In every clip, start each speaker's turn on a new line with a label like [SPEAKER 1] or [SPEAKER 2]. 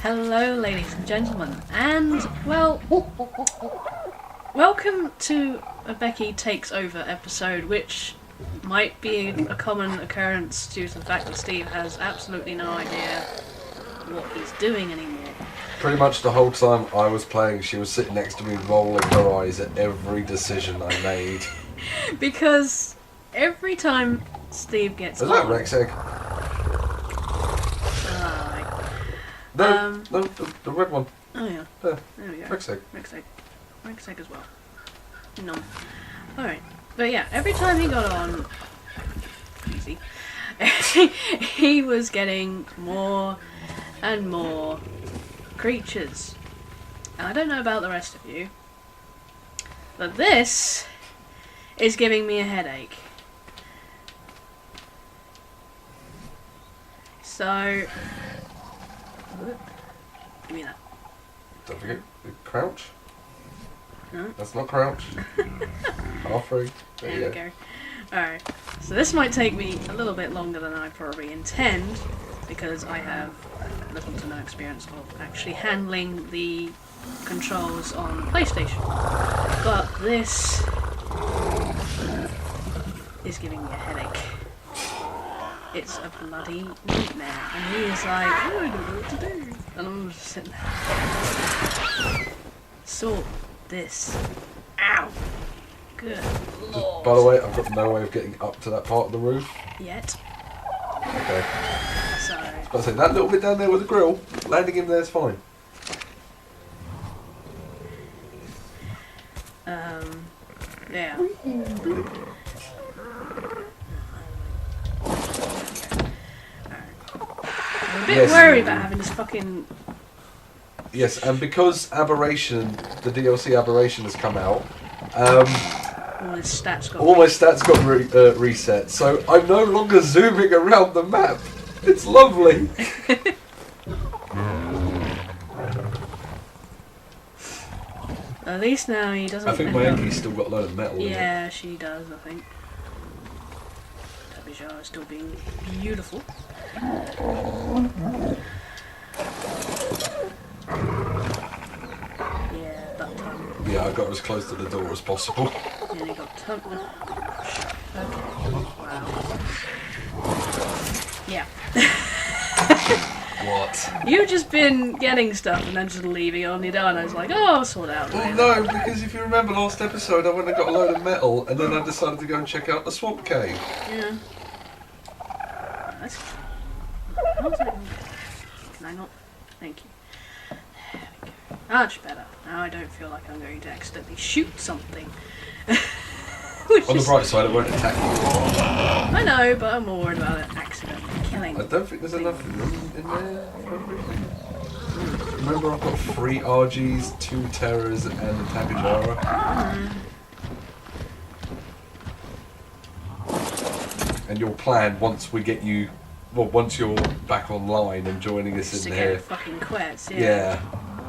[SPEAKER 1] Hello, ladies and gentlemen, and, well, welcome to a Becky Takes Over episode, which might be a common occurrence due to the fact that Steve has absolutely no idea what he's doing anymore.
[SPEAKER 2] Pretty much the whole time I was playing, she was sitting next to me rolling her eyes at every decision I made.
[SPEAKER 1] Because every time Steve gets
[SPEAKER 2] Is that Rex egg? No, the red one.
[SPEAKER 1] Oh yeah.
[SPEAKER 2] There
[SPEAKER 1] we go.
[SPEAKER 2] Rex egg.
[SPEAKER 1] Rex egg as well. No. Alright. But yeah, every time he got on, easy, he was getting more and more creatures. And I don't know about the rest of you, but this is giving me a headache. So, give me that.
[SPEAKER 2] Don't forget, crouch.
[SPEAKER 1] No?
[SPEAKER 2] That's not crouch. Halfway.
[SPEAKER 1] There we go. Alright, so this might take me a little bit longer than I probably intend, because I have little to no experience of actually handling the controls on PlayStation. But this is giving me a headache. It's a bloody nightmare. And he is like, oh, I don't know what to do. And I'm just sitting there. Sort this. Ow! Good lord.
[SPEAKER 2] By the way, I've got no way of getting up to that part of the roof.
[SPEAKER 1] Yet.
[SPEAKER 2] Okay.
[SPEAKER 1] So.
[SPEAKER 2] I was about to say, that little bit down there with the grill, landing in there is fine.
[SPEAKER 1] Yeah. I'm a bit worried about having this fucking...
[SPEAKER 2] Yes, and because Aberration, the DLC Aberration has come out,
[SPEAKER 1] all my stats
[SPEAKER 2] got reset, so I'm no longer zooming around the map. It's lovely.
[SPEAKER 1] At least now he doesn't...
[SPEAKER 2] I think my Becky's still got a load of metal in it.
[SPEAKER 1] Yeah, she does, I think. Tabijah is still being beautiful. Yeah, that time.
[SPEAKER 2] Yeah, I got as close to the door as possible.
[SPEAKER 1] And he got okay, wow. Yeah.
[SPEAKER 2] What?
[SPEAKER 1] You've just been getting stuff and then just leaving it on your door, and I was like, oh, I'll sort it out.
[SPEAKER 2] Well, no, because if you remember last episode, I went and got a load of metal, and then I decided to go and check out the swamp cave.
[SPEAKER 1] Yeah. That's... How's that? Can I not? Thank you. There we go. Much better. Now I don't feel like I'm going to accidentally shoot something.
[SPEAKER 2] On the bright side, it won't attack you.
[SPEAKER 1] I know, but I'm more worried about it accidentally killing.
[SPEAKER 2] I don't think there's enough room in there for everything. Remember, I've got 3 RGs, 2 Terrors, and a Tabijara. And your plan, once we get you... Well, once you're back online and joining us in here...
[SPEAKER 1] fucking quets,
[SPEAKER 2] yeah.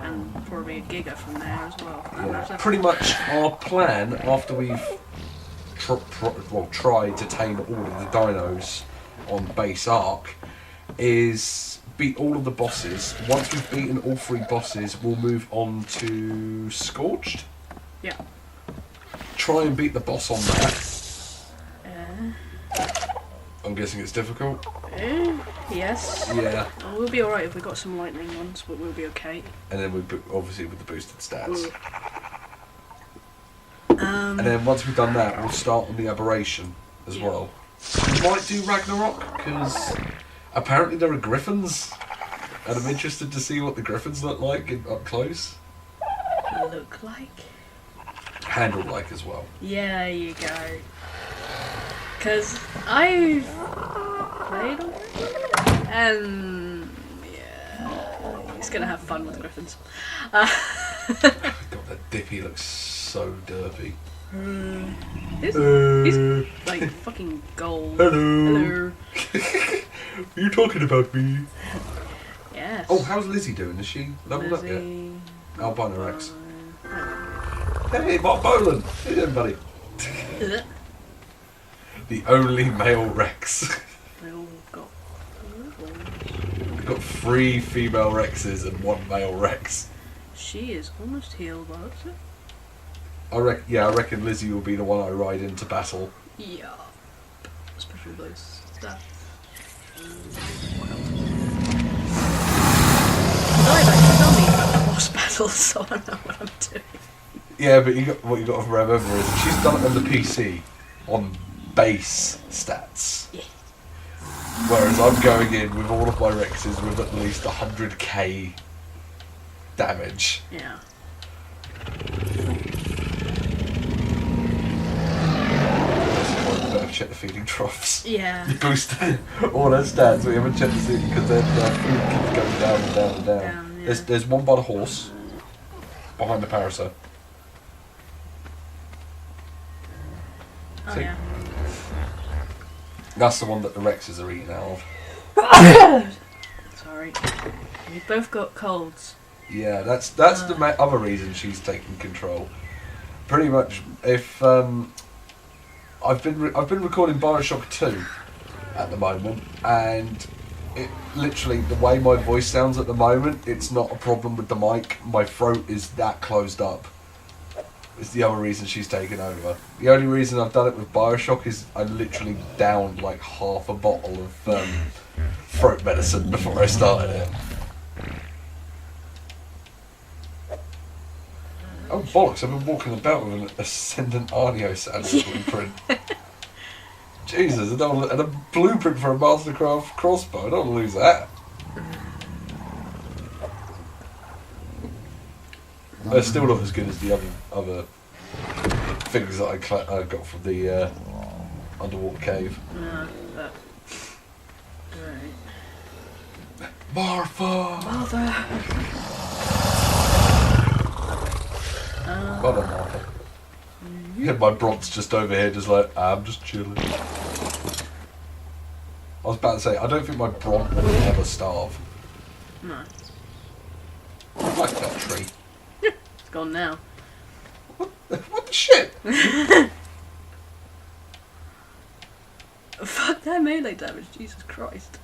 [SPEAKER 1] And probably a giga from there as well.
[SPEAKER 2] Yeah. Pretty much our plan, after we've tried to tame all of the dinos on base Ark, is beat all of the bosses. Once we've beaten all 3 bosses, we'll move on to Scorched.
[SPEAKER 1] Yeah.
[SPEAKER 2] Try and beat the boss on that. I'm guessing it's difficult.
[SPEAKER 1] Yes.
[SPEAKER 2] Yeah.
[SPEAKER 1] We'll be alright if we got some lightning ones, but we'll be okay.
[SPEAKER 2] And then obviously with the boosted stats.
[SPEAKER 1] Ooh.
[SPEAKER 2] And then once we've done that, we'll start on the Aberration as well. We might do Ragnarok, because apparently there are griffins, and I'm interested to see what the griffins look like up close.
[SPEAKER 1] Look like?
[SPEAKER 2] Handle like as well.
[SPEAKER 1] Yeah, there you go. Because I've played on it, and yeah, he's gonna have fun with griffins.
[SPEAKER 2] God, that Dippy looks so derpy.
[SPEAKER 1] He's like fucking gold.
[SPEAKER 2] Hello. Are you talking about me?
[SPEAKER 1] Yes.
[SPEAKER 2] Oh, how's Lizzie doing? Is she leveled up yet? Albino Rex. Hey, Mark Boland. How you doing, buddy? The only male Rex.
[SPEAKER 1] They all got
[SPEAKER 2] We've got 3 female Rexes and 1 male Rex.
[SPEAKER 1] She is almost healed, by the looks of it.
[SPEAKER 2] I reckon Lizzie will be the one I ride into battle.
[SPEAKER 1] Yeah. Especially those stats. I've actually done these boss battles, so I don't know what I'm doing.
[SPEAKER 2] Yeah, but what you got to remember is she's done it on the PC, on base stats.
[SPEAKER 1] Yeah.
[SPEAKER 2] Whereas I'm going in with all of my Rexes with at least 100k damage.
[SPEAKER 1] Yeah.
[SPEAKER 2] Better check the feeding troughs.
[SPEAKER 1] Yeah.
[SPEAKER 2] You boost all their stats, but you haven't checked the feeding because their food keeps going down and down and down.
[SPEAKER 1] Yeah.
[SPEAKER 2] There's one by the horse, behind the parasol.
[SPEAKER 1] Oh,
[SPEAKER 2] See?
[SPEAKER 1] yeah.
[SPEAKER 2] That's the one that the Rexes are eating out of.
[SPEAKER 1] Sorry. We've both got colds.
[SPEAKER 2] Yeah, that's the other reason she's taking control. Pretty much, if I've been recording Bioshock 2 at the moment, and it literally the way my voice sounds at the moment, it's not a problem with the mic. My throat is that closed up. It's the other reason she's taken over. The only reason I've done it with Bioshock is I literally downed like half a bottle of throat medicine before I started it. Oh bollocks, I've been walking about with an Ascendant Arneo sandal blueprint. Jesus, and a blueprint for a Mastercraft crossbow, I don't want to lose that. They're still not as good as the other things that I got from the underwater cave.
[SPEAKER 1] No, but... Right.
[SPEAKER 2] Martha!
[SPEAKER 1] Mother!
[SPEAKER 2] Mother Martha. Yeah, my Bront's just over here just like, I'm just chilling. I was about to say, I don't think my Bront will ever starve.
[SPEAKER 1] No.
[SPEAKER 2] I like that tree.
[SPEAKER 1] It's gone now.
[SPEAKER 2] What the shit?
[SPEAKER 1] Fuck that melee damage, Jesus Christ.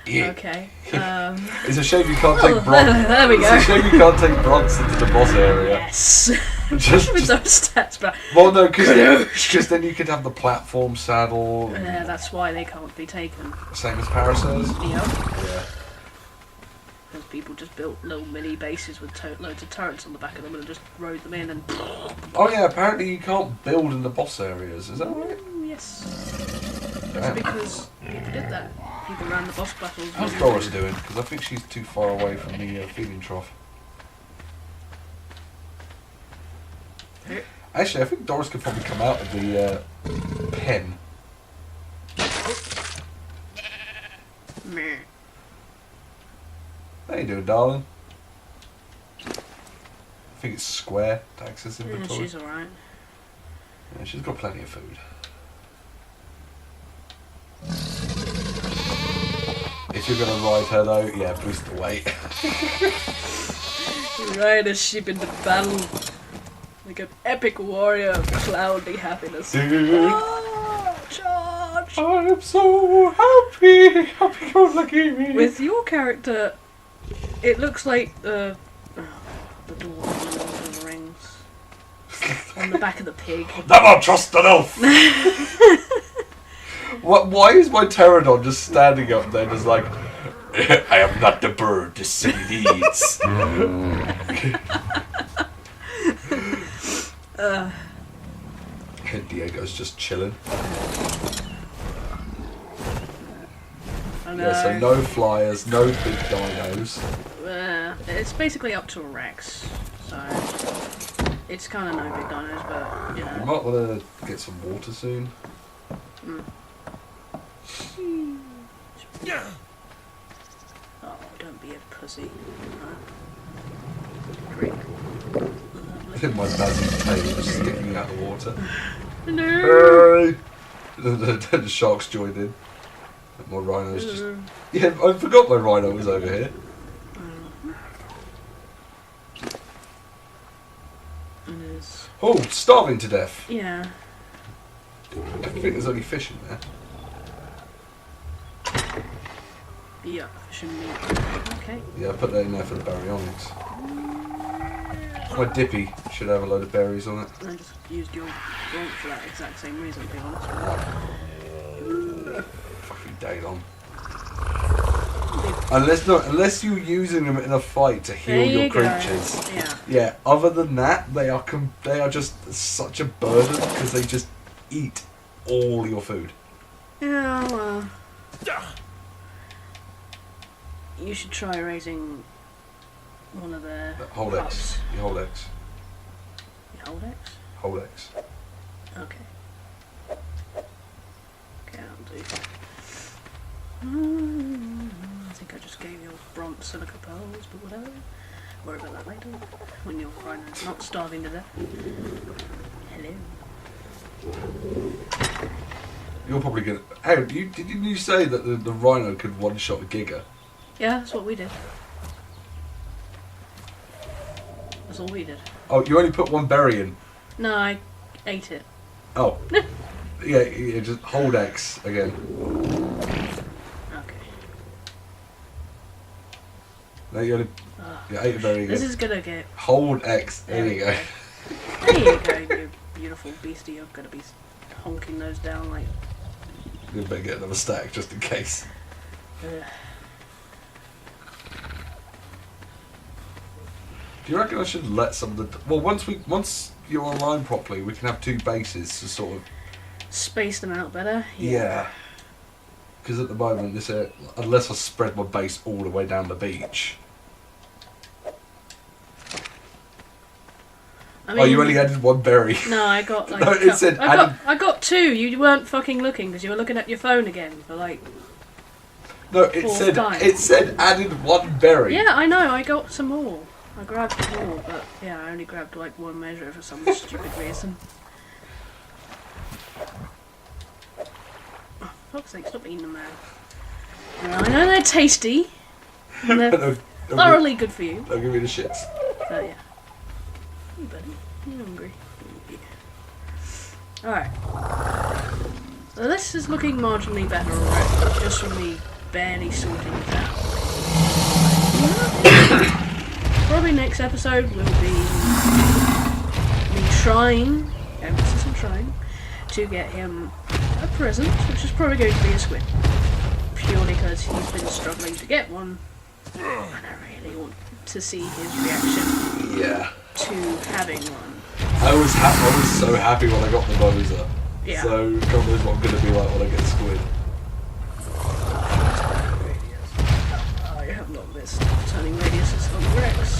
[SPEAKER 2] Yeah.
[SPEAKER 1] Okay.
[SPEAKER 2] It's a shame you can't take Bront.
[SPEAKER 1] There we go.
[SPEAKER 2] It's a shame you can't take Bronts into the boss area.
[SPEAKER 1] Yes.
[SPEAKER 2] Just-
[SPEAKER 1] With those stats, but
[SPEAKER 2] Well, no, because then you could have the platform saddle.
[SPEAKER 1] yeah, that's why they can't be taken.
[SPEAKER 2] Same as Parasaurs.
[SPEAKER 1] Yep.
[SPEAKER 2] Yeah.
[SPEAKER 1] Because people just built little mini bases with loads of turrets on the back of them and just rode them in and.
[SPEAKER 2] Oh yeah, apparently you can't build in the boss areas. Is that right?
[SPEAKER 1] Yes.
[SPEAKER 2] Damn.
[SPEAKER 1] It's because people did that. People ran the boss battles.
[SPEAKER 2] How's
[SPEAKER 1] with-
[SPEAKER 2] Doris doing? Because I think she's too far away from the feeding trough.
[SPEAKER 1] Who?
[SPEAKER 2] Actually, I think Doris could probably come out of the pen.
[SPEAKER 1] Meh.
[SPEAKER 2] How you doing, darling? I think it's square to access
[SPEAKER 1] Yeah,
[SPEAKER 2] inventory.
[SPEAKER 1] she's alright.
[SPEAKER 2] Yeah, she's got plenty of food. If you're gonna ride her though, yeah, boost the weight.
[SPEAKER 1] Ride a ship into battle. Like an epic warrior of cloudy happiness.
[SPEAKER 2] Dude,
[SPEAKER 1] Charge!
[SPEAKER 2] I'm so happy go lucky me.
[SPEAKER 1] With your character, it looks like the dwarf in Lord of the Rings. On the back of the pig.
[SPEAKER 2] Never trust an elf. Why is my pterodon just standing up there, just like, I am not the bird the city needs. Diego's just chilling.
[SPEAKER 1] I know.
[SPEAKER 2] Yeah, so no flyers, no big dinos.
[SPEAKER 1] It's basically up to a Rex, so it's kind of no big dinos, but you
[SPEAKER 2] You
[SPEAKER 1] know.
[SPEAKER 2] might want to get some water soon.
[SPEAKER 1] Oh, don't be a pussy. Drink.
[SPEAKER 2] My Bazzy's tail just sticking out the water.
[SPEAKER 1] No.
[SPEAKER 2] Hey! The sharks joined in. My rhino's just... Yeah, I forgot my rhino was over here. Oh, starving to death.
[SPEAKER 1] Yeah.
[SPEAKER 2] I think there's only fish in there.
[SPEAKER 1] Yeah, fish and meat. Okay.
[SPEAKER 2] Yeah, I put that in there for the baryonyx. My dippy should have a load of berries on it.
[SPEAKER 1] I just used your bronc for that exact same reason, to be honest.
[SPEAKER 2] Fucking day long. Unless you're using them in a fight to heal your creatures.
[SPEAKER 1] Yeah.
[SPEAKER 2] Yeah. Other than that, they are just such a burden because they just eat all your food.
[SPEAKER 1] Yeah. Well, you should try raising one of their
[SPEAKER 2] Hold X. You hold X.
[SPEAKER 1] You hold X?
[SPEAKER 2] Hold X.
[SPEAKER 1] Okay. Okay, I'll do. I think I just gave you bronze silica pearls, but whatever. Worry about that later. When your rhino's not starving to death. Hello.
[SPEAKER 2] You're probably gonna. Hey, didn't you say that the rhino could one shot a giga?
[SPEAKER 1] Yeah, that's what we did. That's all we did.
[SPEAKER 2] Oh, you only put one berry in.
[SPEAKER 1] No, I ate it.
[SPEAKER 2] Oh. Yeah, just hold X again.
[SPEAKER 1] Okay.
[SPEAKER 2] No, you only. Yeah, ate a berry again.
[SPEAKER 1] This is gonna get.
[SPEAKER 2] Hold X. There you go.
[SPEAKER 1] There you go, you beautiful beastie. You're gonna be honking those down like.
[SPEAKER 2] You better get another stack just in case. Do you reckon I should let some of the... Well, once you're online properly, we can have two bases to sort of...
[SPEAKER 1] Space them out better?
[SPEAKER 2] Yeah. Because at the moment, unless I spread my base all the way down the beach...
[SPEAKER 1] I mean,
[SPEAKER 2] oh, you only added one berry.
[SPEAKER 1] No, I got like...
[SPEAKER 2] No, it said
[SPEAKER 1] I got two. You weren't fucking looking because you were looking at your phone again for like...
[SPEAKER 2] No, it said added one berry.
[SPEAKER 1] Yeah, I know. I got some more. I grabbed more, but yeah, I only grabbed like one measure for some stupid reason. Oh, fuck's sake, stop eating them now. I know they're tasty. And they're thoroughly good for you.
[SPEAKER 2] They'll give me the shits.
[SPEAKER 1] But yeah. You buddy. You're hungry. Alright. So this is looking marginally better already, just from me barely sorting it out. Probably next episode will be me trying, emphasis on trying, to get him a present, which is probably going to be a squid. Purely because he's been struggling to get one, and I really want to see his reaction to having one.
[SPEAKER 2] I was so happy when I got the Moser.
[SPEAKER 1] Yeah.
[SPEAKER 2] So God knows what I'm going to be like when I get a squid.
[SPEAKER 1] I have not missed turning radiuses on Rex.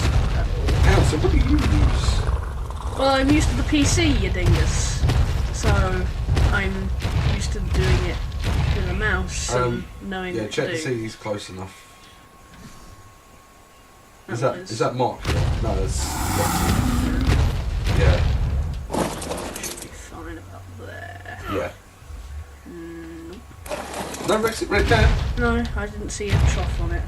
[SPEAKER 2] Hang so what do you use?
[SPEAKER 1] Well, I'm used to the PC, you dingus. So I'm used to doing it with a mouse and knowing what to do.
[SPEAKER 2] Yeah, check to see he's close enough. Is that marked? No, that's... Yeah.
[SPEAKER 1] Should be fine about there.
[SPEAKER 2] Yeah.
[SPEAKER 1] Nope.
[SPEAKER 2] No, Rex, right there.
[SPEAKER 1] No, I didn't see a trough on it.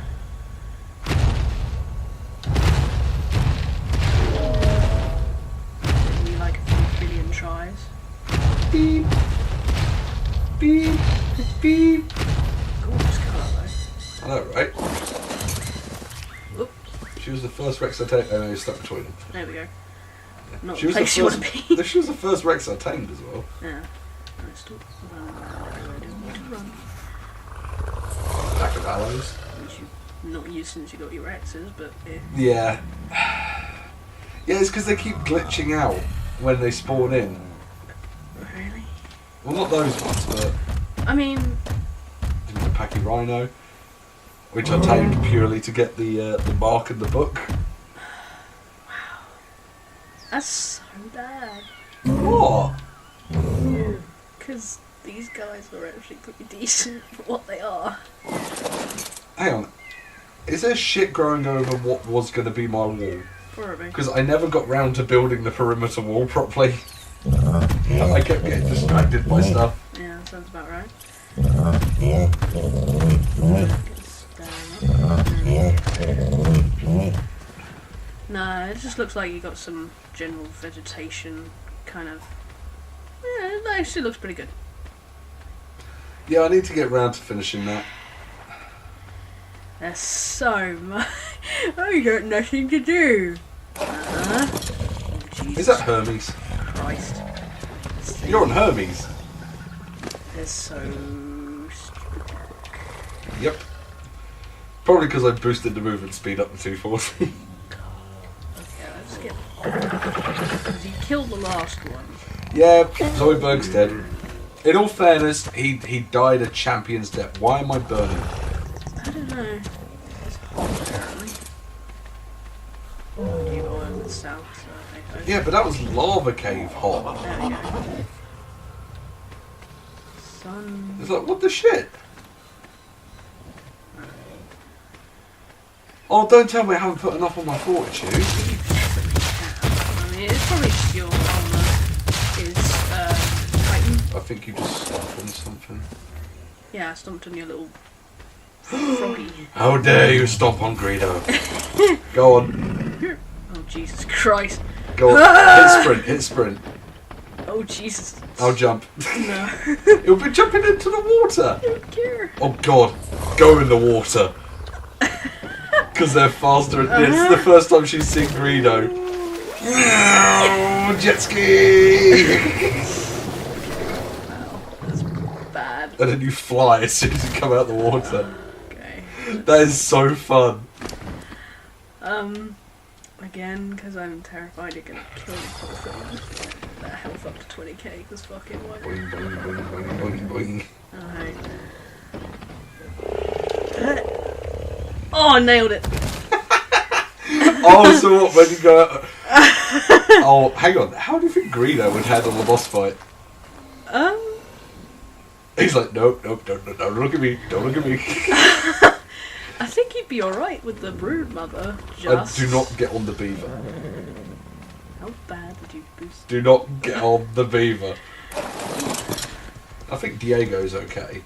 [SPEAKER 1] Maybe like a few billion tries.
[SPEAKER 2] Beep. Beep. Beep.
[SPEAKER 1] Gorgeous colour though.
[SPEAKER 2] I know, right?
[SPEAKER 1] Oop.
[SPEAKER 2] She was the first Rex I tamed. I know, you're stuck between them.
[SPEAKER 1] There we go. Not
[SPEAKER 2] She
[SPEAKER 1] the
[SPEAKER 2] was
[SPEAKER 1] place you want to be.
[SPEAKER 2] She was the first Rex I tamed as well.
[SPEAKER 1] Yeah. I still I don't need to run.
[SPEAKER 2] Pack of aloes.
[SPEAKER 1] Which you've not used since you got your X's, but
[SPEAKER 2] Yeah. Yeah, it's because they keep glitching out when they spawn in.
[SPEAKER 1] Really?
[SPEAKER 2] Well, not those ones, but...
[SPEAKER 1] I mean...
[SPEAKER 2] the Packy Rhino, which I tamed purely to get the mark in the book.
[SPEAKER 1] Wow. That's so bad.
[SPEAKER 2] What?
[SPEAKER 1] Because these guys are actually pretty decent for what they are.
[SPEAKER 2] Hang on. Is there shit growing over what was going to be my wall?
[SPEAKER 1] Probably.
[SPEAKER 2] Because I never got round to building the perimeter wall properly. I kept getting distracted by stuff.
[SPEAKER 1] Yeah, that sounds about right. No, it just looks like you got some general vegetation kind of... Yeah, it actually looks pretty good.
[SPEAKER 2] Yeah, I need to get round to finishing that.
[SPEAKER 1] There's so much. I got nothing to do. Oh, Jesus
[SPEAKER 2] Is that Hermes?
[SPEAKER 1] Christ.
[SPEAKER 2] You're on Hermes.
[SPEAKER 1] They're so stupid.
[SPEAKER 2] Yep. Probably because I boosted the movement speed up to 240.
[SPEAKER 1] Okay, let's get. Because you killed the last one.
[SPEAKER 2] Yeah, Zoidberg's dead. In all fairness, he died a champion's death. Why am I burning?
[SPEAKER 1] I don't know. It's hot apparently. You go over the south, so I think.
[SPEAKER 2] Yeah, but that was lava cave hot.
[SPEAKER 1] There we go. Sun.
[SPEAKER 2] It's like, what the shit? Oh, don't tell me I haven't put enough on my fortitude.
[SPEAKER 1] I mean, it's probably just your armor is Titan.
[SPEAKER 2] I think you just stomped on something.
[SPEAKER 1] Yeah, I stomped on your little froggy.
[SPEAKER 2] How dare you stomp on Greedo? Go on.
[SPEAKER 1] Oh, Jesus Christ.
[SPEAKER 2] Go on. Hit sprint.
[SPEAKER 1] Oh, Jesus.
[SPEAKER 2] I'll jump.
[SPEAKER 1] No.
[SPEAKER 2] It'll be jumping into the water.
[SPEAKER 1] I don't care.
[SPEAKER 2] Oh God, go in the water. Because they're faster. It's the first time she's seen Greedo. Jet ski!
[SPEAKER 1] Wow, that's bad.
[SPEAKER 2] And then you fly as soon as you come out the water.
[SPEAKER 1] Okay.
[SPEAKER 2] That is so fun.
[SPEAKER 1] Again, because I'm terrified you're gonna kill the whole thing. That health up to 20k, because fucking why not?
[SPEAKER 2] Boing, boing, boing, boing, boing, boing.
[SPEAKER 1] Alright. Oh, I nailed it!
[SPEAKER 2] Oh, so what, when you go out... Oh, hang on. How do you think Greedo would handle the boss fight? He's like, nope, don't look at me, don't look at me.
[SPEAKER 1] I think he'd be alright with the brood mother. Just.
[SPEAKER 2] Do not get on the beaver.
[SPEAKER 1] How bad would you boost?
[SPEAKER 2] Do not get on the beaver. I think Diego's okay.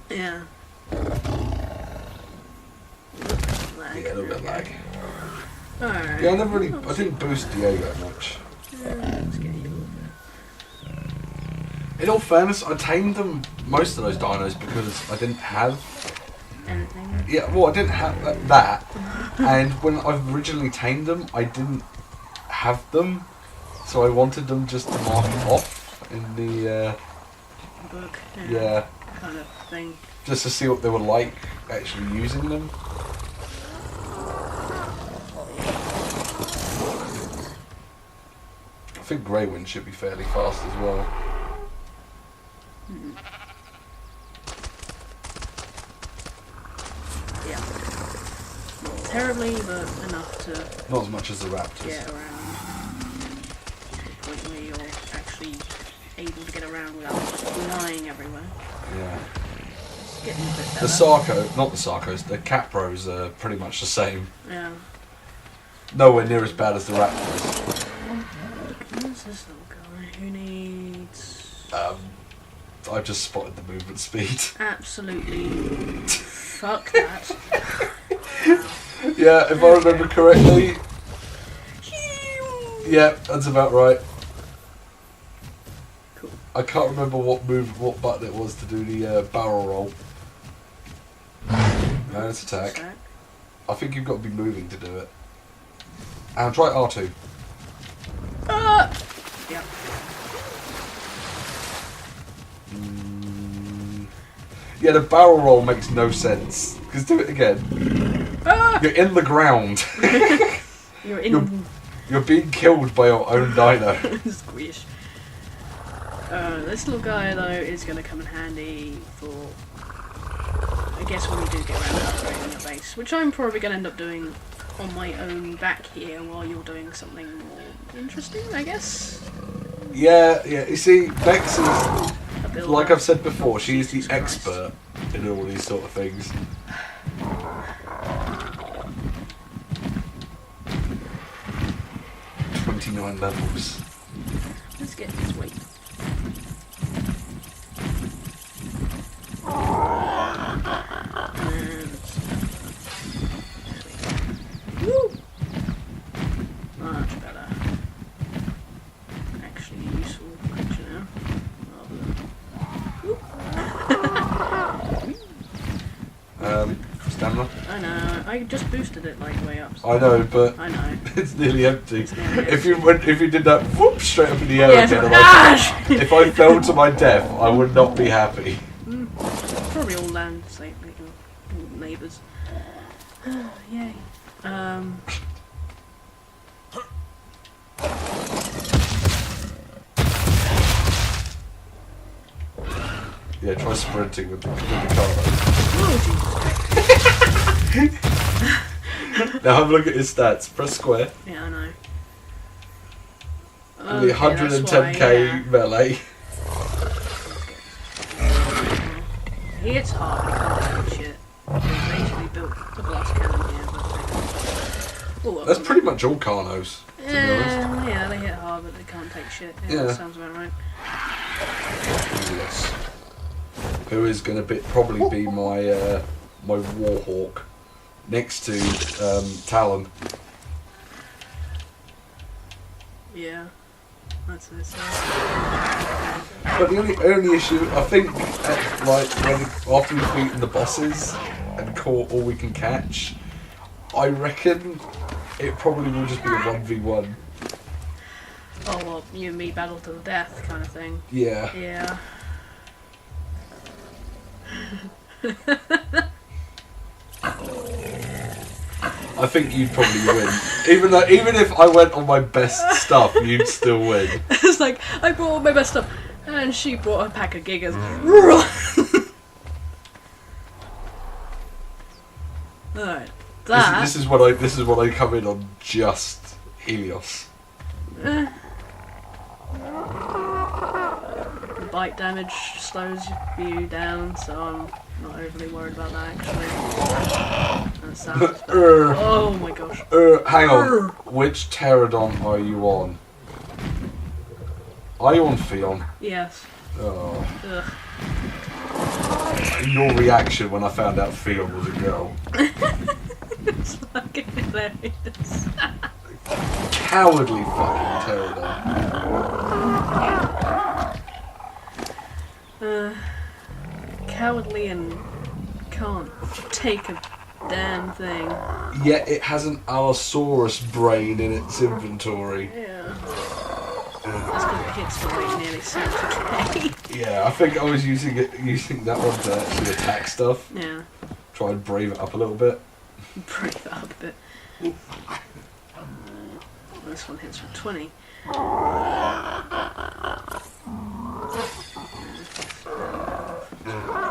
[SPEAKER 1] Yeah.
[SPEAKER 2] Yeah, a little bit lag.
[SPEAKER 1] Alright.
[SPEAKER 2] Yeah, I didn't boost Diego much.
[SPEAKER 1] Let's get you.
[SPEAKER 2] In all fairness, I tamed them, most of those dinos, because I didn't have...
[SPEAKER 1] Anything?
[SPEAKER 2] Yeah, well, I didn't have that. And when I originally tamed them, I didn't have them. So I wanted them just to mark it off in the...
[SPEAKER 1] Book.
[SPEAKER 2] Yeah.
[SPEAKER 1] Kind of thing.
[SPEAKER 2] Just to see what they were like, actually using them. I think Greywind should be fairly fast as well.
[SPEAKER 1] Yeah. Not terribly, but enough to
[SPEAKER 2] Not as much as the Raptors.
[SPEAKER 1] get around. To the point where you're actually able to get around without flying everywhere.
[SPEAKER 2] Yeah.
[SPEAKER 1] It's getting a bit better.
[SPEAKER 2] The Sarcos, the Capros are pretty much the same.
[SPEAKER 1] Yeah.
[SPEAKER 2] Nowhere near as bad as the Raptors.
[SPEAKER 1] Who's this little guy who needs...
[SPEAKER 2] I just spotted the movement speed.
[SPEAKER 1] Absolutely. Fuck that.
[SPEAKER 2] Yeah, if I remember correctly. Yeah, that's about right.
[SPEAKER 1] Cool.
[SPEAKER 2] I can't remember what button it was to do the barrel roll. No, it's attack. I think you've got to be moving to do it. And try R2.
[SPEAKER 1] Yeah.
[SPEAKER 2] Yeah, the barrel roll makes no sense. Because do it again. You're in the ground.
[SPEAKER 1] You're in...
[SPEAKER 2] You're being killed by your own dino.
[SPEAKER 1] Squish. This little guy, though, is going to come in handy for... I guess when we do get around to upgrading the base. Which I'm probably going to end up doing on my own back here while you're doing something more interesting, I guess.
[SPEAKER 2] Yeah. You see, Becks is...
[SPEAKER 1] Builder.
[SPEAKER 2] Like I've said before, she is the expert in all these sort of things. 29 levels.
[SPEAKER 1] Let's get his weight. Woo! Much better. Actually useful creature now.
[SPEAKER 2] Stamina?
[SPEAKER 1] I know. I just boosted it like way up. So
[SPEAKER 2] I know, but
[SPEAKER 1] I know.
[SPEAKER 2] it's nearly empty.
[SPEAKER 1] It's nearly
[SPEAKER 2] If you did that whoop straight up in the air
[SPEAKER 1] Yeah,
[SPEAKER 2] again,
[SPEAKER 1] it's
[SPEAKER 2] and if I fell to my death, I would not be happy.
[SPEAKER 1] Probably all land safely, all neighbours. Yay.
[SPEAKER 2] Yeah, try sprinting with the car.
[SPEAKER 1] Oh, Jesus.
[SPEAKER 2] Now have a look at his stats. Press square.
[SPEAKER 1] Yeah, I know.
[SPEAKER 2] The 110k melee.
[SPEAKER 1] He hits hard, he can't take shit. They actually built a glass cannon here, but well,
[SPEAKER 2] That's pretty much all Carnos, to be honest.
[SPEAKER 1] Yeah, they hit hard, but they can't take shit. Yeah,
[SPEAKER 2] Yeah.
[SPEAKER 1] that sounds about right.
[SPEAKER 2] Yes. Who is going to probably be my my Warhawk next to Talon.
[SPEAKER 1] Yeah, that's it.
[SPEAKER 2] But the only issue, I think, after we've beaten the bosses and caught all we can catch, I reckon it probably will just be a 1v1.
[SPEAKER 1] Oh well, you and me battle to the death kind of thing.
[SPEAKER 2] Yeah.
[SPEAKER 1] Yeah.
[SPEAKER 2] I think you'd probably win. Even if I went on my best stuff, you'd still win.
[SPEAKER 1] It's like, I brought all my best stuff, and she brought a pack of gigas. Alright, that...
[SPEAKER 2] This is what I come in on just Helios.
[SPEAKER 1] The bite damage slows you down, so I'm not overly worried about that actually. That sounds bad. Oh my gosh.
[SPEAKER 2] Hang on. Which pterodon are you on? Are you on Theon?
[SPEAKER 1] Yes.
[SPEAKER 2] Oh.
[SPEAKER 1] Ugh.
[SPEAKER 2] Your reaction when I found out Theon was a girl.
[SPEAKER 1] It's fucking hilarious.
[SPEAKER 2] Cowardly fucking pterodon.
[SPEAKER 1] Cowardly and can't take a damn thing.
[SPEAKER 2] Yet it has an Allosaurus brain in its inventory.
[SPEAKER 1] Yeah. That's because it hits for like nearly 70k.
[SPEAKER 2] Yeah, I think I was using that one to actually attack stuff.
[SPEAKER 1] Yeah.
[SPEAKER 2] Try and brave it up a little bit.
[SPEAKER 1] Break that up a bit. This one hits for 20.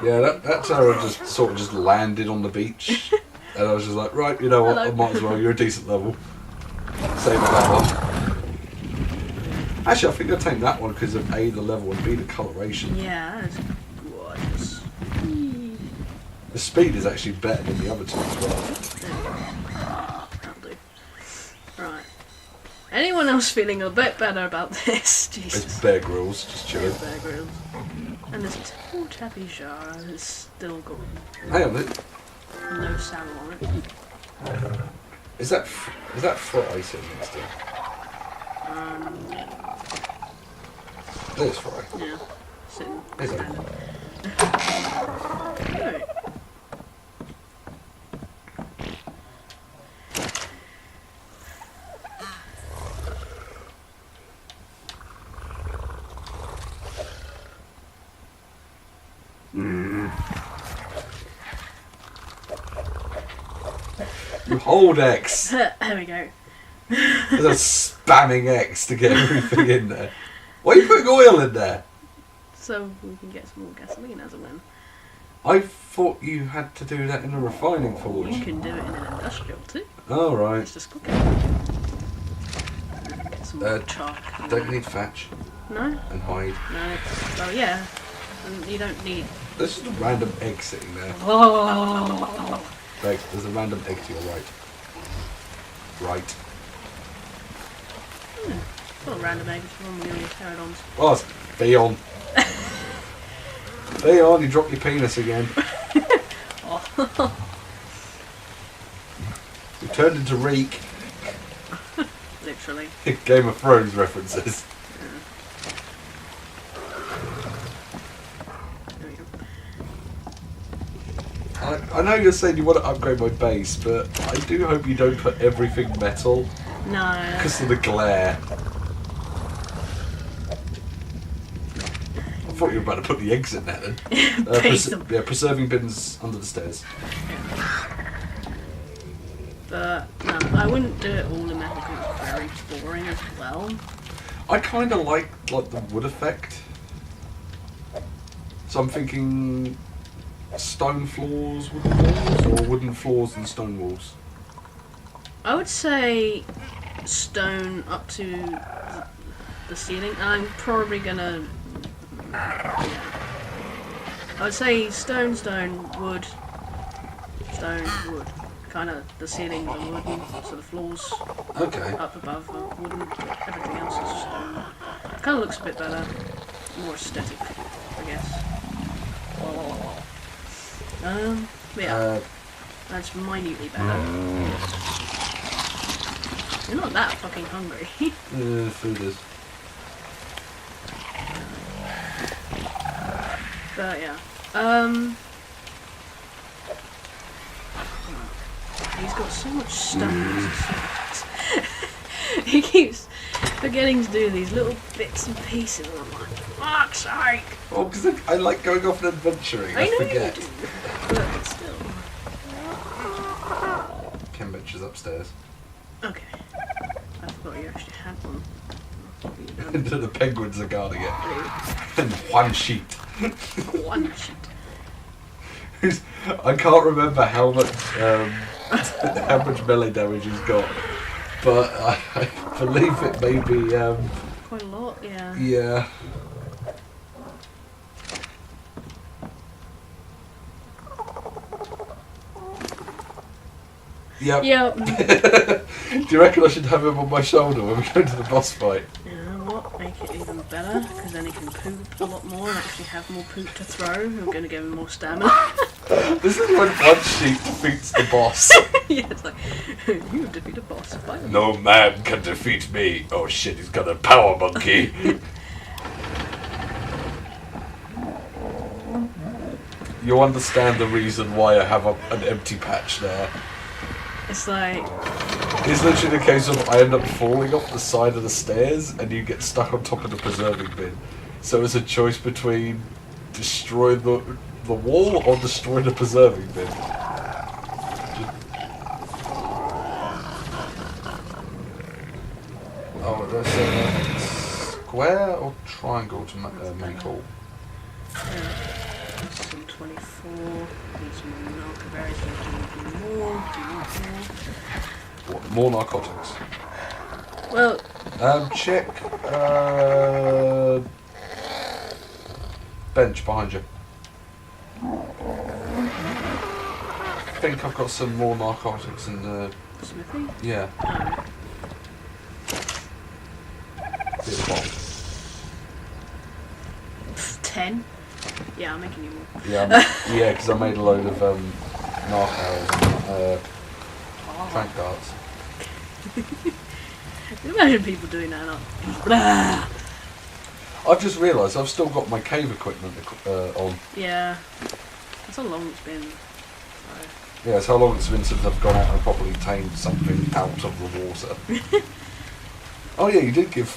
[SPEAKER 2] Yeah, that terror just sort of just landed on the beach, and I was just like, right, you know what, I might as well. You're a decent level. Save that one. Actually, I think I'll take that one because of A, the level, and B, the coloration.
[SPEAKER 1] Yeah, that is gorgeous.
[SPEAKER 2] The speed is actually better than the other two as well.
[SPEAKER 1] That'll do. Right. Anyone else feeling a bit better about this? Jesus.
[SPEAKER 2] It's Bear Grylls, just chilling.
[SPEAKER 1] It's Bear Grylls. And this poor Chappy Jar has still got
[SPEAKER 2] Hang on,
[SPEAKER 1] no saddle on it.
[SPEAKER 2] is that Fry sitting next to him? There's Fry.
[SPEAKER 1] Yeah. Sitting.
[SPEAKER 2] Is it?
[SPEAKER 1] Standing. Right.
[SPEAKER 2] You hold X.
[SPEAKER 1] There we go.
[SPEAKER 2] There's a spamming X to get everything in there. Why are you putting oil in there?
[SPEAKER 1] So we can get some more gasoline as a win.
[SPEAKER 2] I thought you had to do that in a refining forge.
[SPEAKER 1] You can do it in an industrial too.
[SPEAKER 2] Oh, right.
[SPEAKER 1] It's just cooking. Get some more chalk.
[SPEAKER 2] Don't need thatch
[SPEAKER 1] No?
[SPEAKER 2] and hide.
[SPEAKER 1] No. Well, yeah. And you don't need...
[SPEAKER 2] There's just a random egg sitting there. Like, there's a random egg to your right. Right.
[SPEAKER 1] Not a random egg, it's one with your pterodons.
[SPEAKER 2] Oh, it's Theon. Theon, you dropped your penis again.
[SPEAKER 1] Oh.
[SPEAKER 2] You turned into Reek.
[SPEAKER 1] Literally.
[SPEAKER 2] Game of Thrones references.
[SPEAKER 1] There we go.
[SPEAKER 2] I know you're saying you want to upgrade my base, but I do hope you don't put everything metal.
[SPEAKER 1] No.
[SPEAKER 2] Because of the glare. I thought you were about to put the eggs in there then. Yeah, preserving bins under the stairs.
[SPEAKER 1] But no, I wouldn't do it all in metal because it's very boring as well.
[SPEAKER 2] I kind of like the wood effect. So I'm thinking stone floors, wooden walls, or wooden floors and stone walls.
[SPEAKER 1] I would say stone up to the ceiling, and I'm probably gonna. I would say stone, wood, wood. Kind of the ceilings are wooden, so the floors up above are wooden, but everything else is stone. Kind of looks a bit better, more aesthetic, I guess. Yeah, that's minutely better. You're not that fucking hungry.
[SPEAKER 2] Food is.
[SPEAKER 1] But yeah, he's got so much stuff. He keeps forgetting to do these little bits and pieces, and I'm like, fuck's sake!
[SPEAKER 2] Oh, because I like going off and adventuring. I forget.
[SPEAKER 1] You do, but still.
[SPEAKER 2] Ken Bench is upstairs.
[SPEAKER 1] Okay. I forgot you actually had one.
[SPEAKER 2] The penguins are guarding it. And one sheet.
[SPEAKER 1] One sheet.
[SPEAKER 2] I can't remember how much melee damage he's got, but I believe it may be
[SPEAKER 1] quite a lot. Yeah.
[SPEAKER 2] Yeah. Yep. Do you reckon I should have him on my shoulder when we go to the boss fight?
[SPEAKER 1] You know what? Make it even better, because then he can poop a lot more and actually have more poop to throw. I'm going to give him more stamina.
[SPEAKER 2] This is when one sheet defeats the boss.
[SPEAKER 1] Yeah, it's like, you defeat a boss. Finally.
[SPEAKER 2] No man can defeat me. Oh shit, he's got a power monkey. You understand the reason why I have an empty patch there.
[SPEAKER 1] It's like...
[SPEAKER 2] It's literally the case of I end up falling off the side of the stairs and you get stuck on top of the preserving bin. So it's a choice between destroy the wall or destroy the preserving bin. Oh, there's a square or triangle to make all?
[SPEAKER 1] Some 24. Need some narcoberries. Do more.
[SPEAKER 2] What, more narcotics?
[SPEAKER 1] Well...
[SPEAKER 2] check... bench behind you. I think I've got some more narcotics in the...
[SPEAKER 1] Smithy?
[SPEAKER 2] Yeah. Bit of bomb.
[SPEAKER 1] 10? Yeah, I'm making you more.
[SPEAKER 2] Yeah, because I made a load of narcos and trank darts.
[SPEAKER 1] Imagine people doing that, not.
[SPEAKER 2] I've just realised I've still got my cave equipment on.
[SPEAKER 1] Yeah. That's how long it's been. So.
[SPEAKER 2] Yeah, it's how long it's been since I've gone out and properly tamed something out of the water. Oh yeah, you did give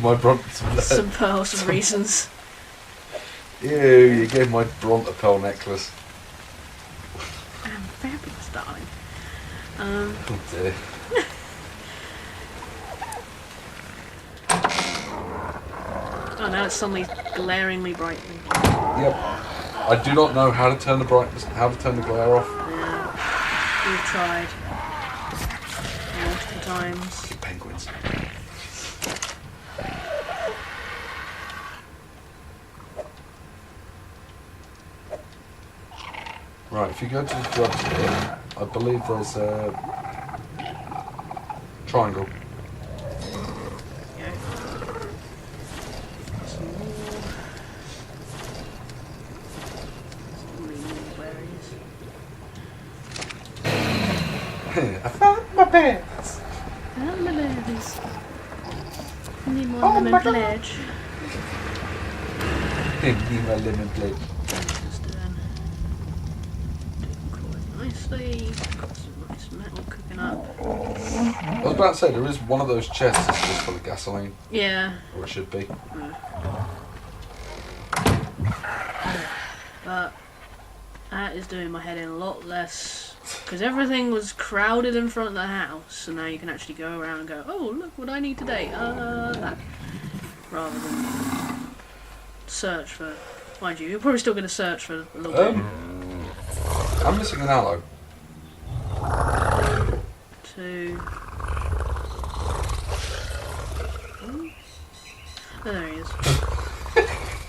[SPEAKER 2] my Bronte
[SPEAKER 1] some pearls and reasons.
[SPEAKER 2] Ew, you gave my Bronte pearl necklace.
[SPEAKER 1] I'm fabulous, darling.
[SPEAKER 2] Oh dear.
[SPEAKER 1] Oh, now it's suddenly glaringly brightly.
[SPEAKER 2] Yep. I do not know how to turn the brightness, how to turn the glare off.
[SPEAKER 1] Yeah. We've tried multiple times.
[SPEAKER 2] Penguins. Right, if you go to the drugs here, I believe there's a triangle.
[SPEAKER 1] Yeah. Some more.
[SPEAKER 2] I found my berries.
[SPEAKER 1] Found my berries. Need more lemon pledge.
[SPEAKER 2] Need my lemon pledge.
[SPEAKER 1] Just nicely. Got some nice metal cooking up.
[SPEAKER 2] I was about to say, there is one of those chests that's just full of gasoline.
[SPEAKER 1] Yeah.
[SPEAKER 2] Or it should be.
[SPEAKER 1] But that is doing my head in a lot less. Because everything was crowded in front of the house. So now you can actually go around and go, oh, look what I need today. That. Rather than search for... Mind you, you're probably still going to search for a little bit.
[SPEAKER 2] I'm missing an aloe.
[SPEAKER 1] 2. Oh, there he is.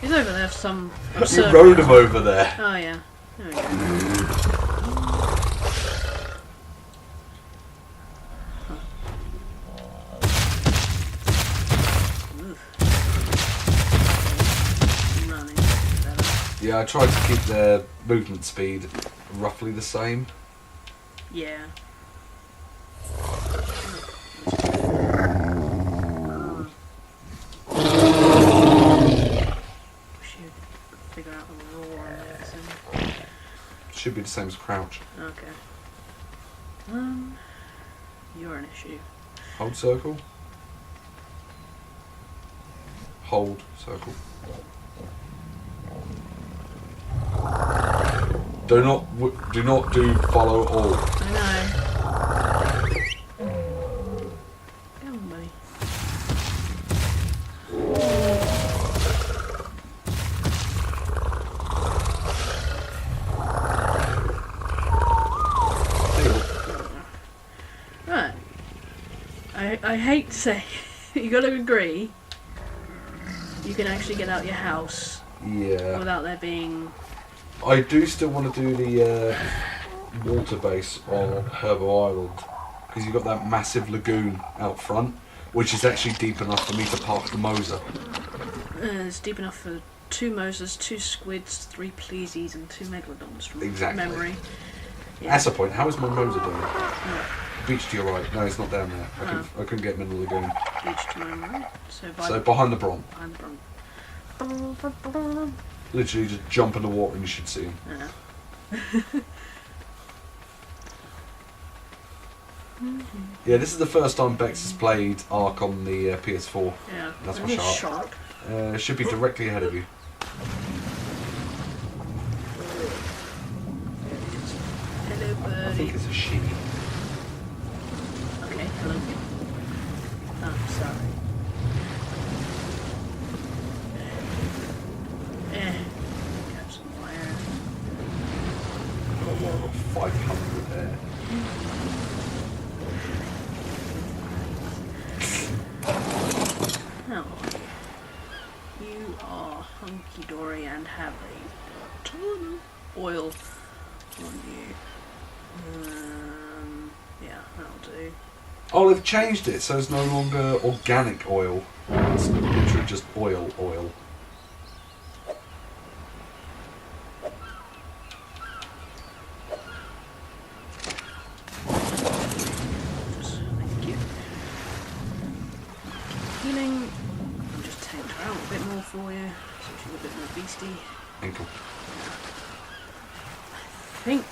[SPEAKER 1] He's over there for some absurd
[SPEAKER 2] You rode him over there.
[SPEAKER 1] Oh yeah. There we go. Running better.
[SPEAKER 2] Yeah, I tried to keep their movement speed roughly the same.
[SPEAKER 1] Yeah. Figure out the roar on this.
[SPEAKER 2] Should be the same as crouch.
[SPEAKER 1] Okay. You're an issue.
[SPEAKER 2] Hold circle. Hold circle. Do not do follow all.
[SPEAKER 1] I know. Come on, buddy. Right. I hate to say, you got to agree. You can actually get out your house.
[SPEAKER 2] Yeah.
[SPEAKER 1] Without there being.
[SPEAKER 2] I do still want to do the water base on Herbal Island because you've got that massive lagoon out front, which is actually deep enough for me to park the Moser.
[SPEAKER 1] It's deep enough for 2 Mosers, 2 Squids, 3 Pleasies, and 2 Megalodons from memory. Yeah.
[SPEAKER 2] That's the point. How is my Moser doing? Beach to your right. No, it's not down there. I couldn't get him in the lagoon.
[SPEAKER 1] Beach to my right.
[SPEAKER 2] So behind the Bron.
[SPEAKER 1] Behind the Bron.
[SPEAKER 2] Literally just jump in the water and you should see him. Yeah, this is the first time Becks has played Ark on the PS4.
[SPEAKER 1] Yeah.
[SPEAKER 2] That's my shark. Should be directly ahead of you.
[SPEAKER 1] Hello, birdie.
[SPEAKER 2] I think it's a she.
[SPEAKER 1] Okay, hello. Oh, sorry. Got some wire.
[SPEAKER 2] 500 there.
[SPEAKER 1] Now, you are hunky-dory and have a ton of oil on you. Yeah, that'll do.
[SPEAKER 2] Oh, they've changed it, so it's no longer organic oil. It's literally just oil.
[SPEAKER 1] Thank you. Healing. I'll just take her out a bit more for you, so she's a bit more beastie.
[SPEAKER 2] Ankle.
[SPEAKER 1] I think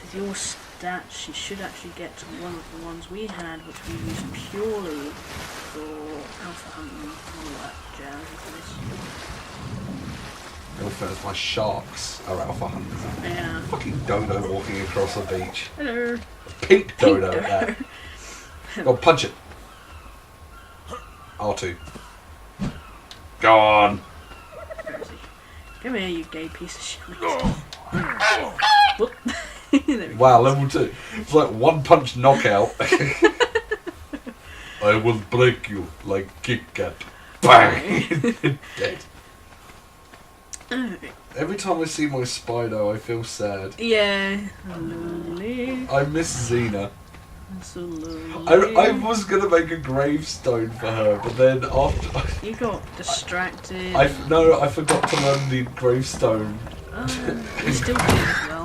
[SPEAKER 1] with your stats, she should actually get to one of the ones we had, which we used purely for alpha hunting and all that jazz.
[SPEAKER 2] As my sharks are alpha hunters.
[SPEAKER 1] Yeah.
[SPEAKER 2] Fucking dodo walking across the beach.
[SPEAKER 1] Hello.
[SPEAKER 2] A pink dodo at that. Go on, punch it. R2. Go on.
[SPEAKER 1] Where is he? Come here, you gay piece of shit. Whoop.
[SPEAKER 2] Wow, level 2. It's like one punch knockout. I will break you like Kit Kat. Bang! Dead. Every time I see my Spider, I feel sad.
[SPEAKER 1] Yeah. Lovely.
[SPEAKER 2] I miss Xena.
[SPEAKER 1] So lovely.
[SPEAKER 2] I was gonna make a gravestone for her, but then after
[SPEAKER 1] You got distracted.
[SPEAKER 2] I forgot to learn the gravestone.
[SPEAKER 1] You still did as well.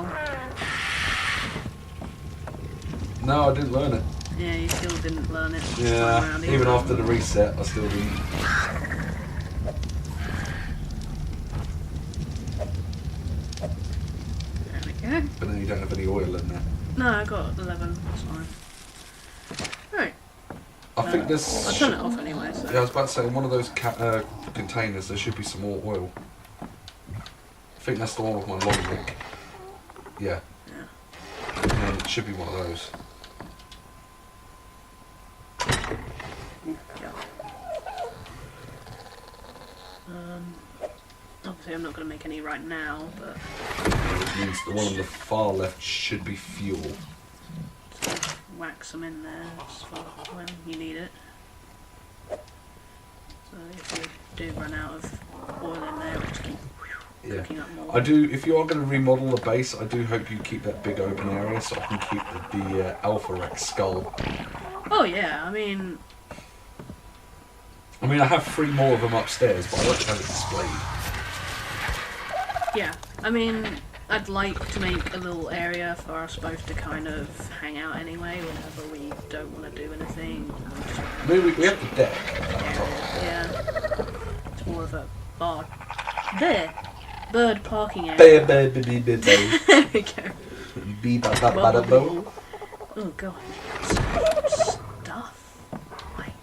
[SPEAKER 2] No, I didn't learn it.
[SPEAKER 1] Yeah, you still didn't learn it. this time
[SPEAKER 2] Yeah,
[SPEAKER 1] around
[SPEAKER 2] even
[SPEAKER 1] either.
[SPEAKER 2] after the reset, I still didn't.
[SPEAKER 1] There we go.
[SPEAKER 2] But then you don't have any oil in there.
[SPEAKER 1] No, I got 11. That's fine. Right.
[SPEAKER 2] I think there's...
[SPEAKER 1] I'll turn it off anyway. So.
[SPEAKER 2] Yeah, I was about to say, in one of those containers there should be some more oil. I think that's the one with my long link. Yeah. And then it should be one of those.
[SPEAKER 1] Yeah. Obviously I'm not going to make any right now, but...
[SPEAKER 2] Which means the one on the far left should be fuel.
[SPEAKER 1] So whack some in there for when you need it. So if you do run out of oil in there, we'll just keep cooking up more.
[SPEAKER 2] I do, if you are going to remodel the base, I do hope you keep that big open area so I can keep the Alpha Rex skull.
[SPEAKER 1] Oh yeah, I mean,
[SPEAKER 2] I have 3 more of them upstairs, but I like to have it displayed.
[SPEAKER 1] yeah, I mean, I'd like to make a little area for us both to kind of hang out anyway, whenever we don't want to do anything.
[SPEAKER 2] We have the deck.
[SPEAKER 1] Yeah, it's more of a bird parking area. There we go. Oh god, stuff like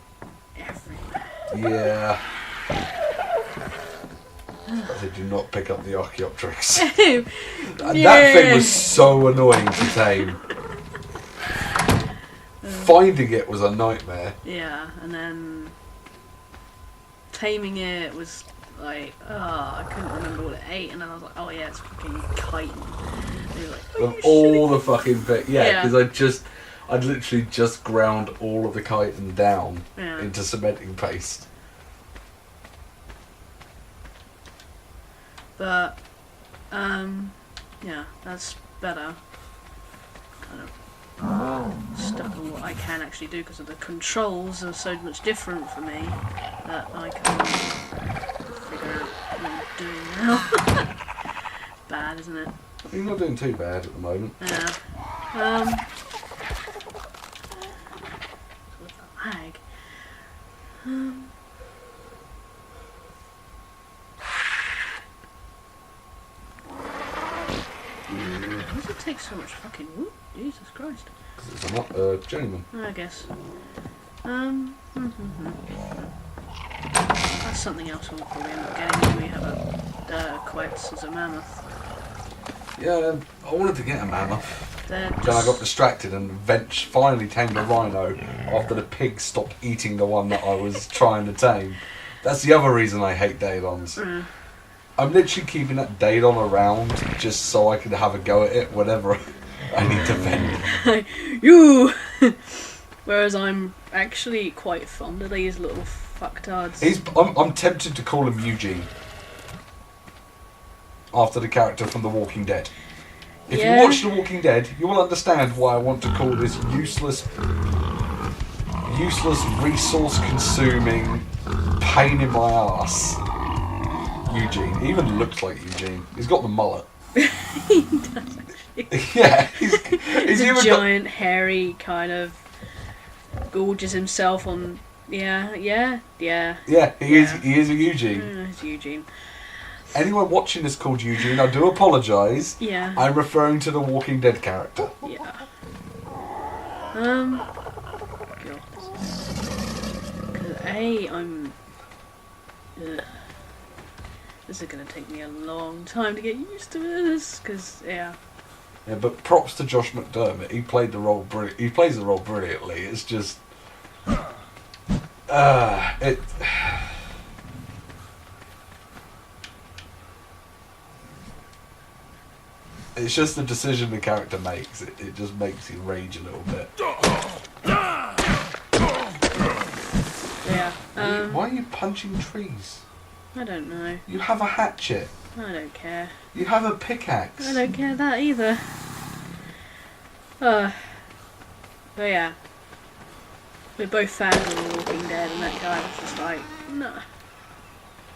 [SPEAKER 1] everywhere.
[SPEAKER 2] Yeah. They do not pick up the Archaeopteryx.
[SPEAKER 1] Yeah.
[SPEAKER 2] That thing was so annoying to tame. Finding it was a nightmare.
[SPEAKER 1] Yeah, and then taming it was like, I couldn't remember what it ate, and then I was like, oh yeah, it's fucking chitin. And you're like,
[SPEAKER 2] Of all the fucking things, yeah, because I'd literally just ground all of the chitin down into cementing paste.
[SPEAKER 1] But, yeah, that's better. Kind of stuck on what I can actually do because of the controls are so much different for me that I can figure out what I'm doing now. Bad, isn't it?
[SPEAKER 2] You're not doing too bad at the moment.
[SPEAKER 1] Yeah. With the lag. Why does it take so much fucking wood? Jesus Christ.
[SPEAKER 2] Because it's a journeyman.
[SPEAKER 1] I guess. That's something else we'll probably end up getting when we have a quest as a mammoth.
[SPEAKER 2] Yeah, I wanted to get a mammoth.
[SPEAKER 1] Then
[SPEAKER 2] I got distracted and finally tamed a rhino after the pig stopped eating the one that I was trying to tame. That's the other reason I hate Daedons. I'm literally keeping that Daedon around just so I can have a go at it whenever I need to vent.
[SPEAKER 1] You! Whereas I'm actually quite fond of these little fucktards.
[SPEAKER 2] I'm tempted to call him Eugene. After the character from The Walking Dead. If you watch The Walking Dead, you will understand why I want to call this useless, resource-consuming pain in my ass Eugene. He even looks like Eugene. He's got the mullet.
[SPEAKER 1] He does actually.
[SPEAKER 2] Yeah,
[SPEAKER 1] he's a giant, hairy, kind of gorges himself on. Yeah, he is a Eugene.
[SPEAKER 2] It's
[SPEAKER 1] Eugene.
[SPEAKER 2] Anyone watching this called Eugene, I do apologise.
[SPEAKER 1] Yeah.
[SPEAKER 2] I'm referring to the Walking Dead character.
[SPEAKER 1] Yeah. Because I'm. This is going to take me a long time to get used to this, because,
[SPEAKER 2] Yeah, but props to Josh McDermott. He played the role He plays the role brilliantly. It's just... It's just the decision the character makes. It just makes you rage a little bit.
[SPEAKER 1] Yeah.
[SPEAKER 2] Why are you punching trees?
[SPEAKER 1] I don't know.
[SPEAKER 2] You have a hatchet.
[SPEAKER 1] I don't care.
[SPEAKER 2] You have a pickaxe.
[SPEAKER 1] I don't care that either. But yeah. We're both fans of The Walking Dead, and that guy was just like, nah.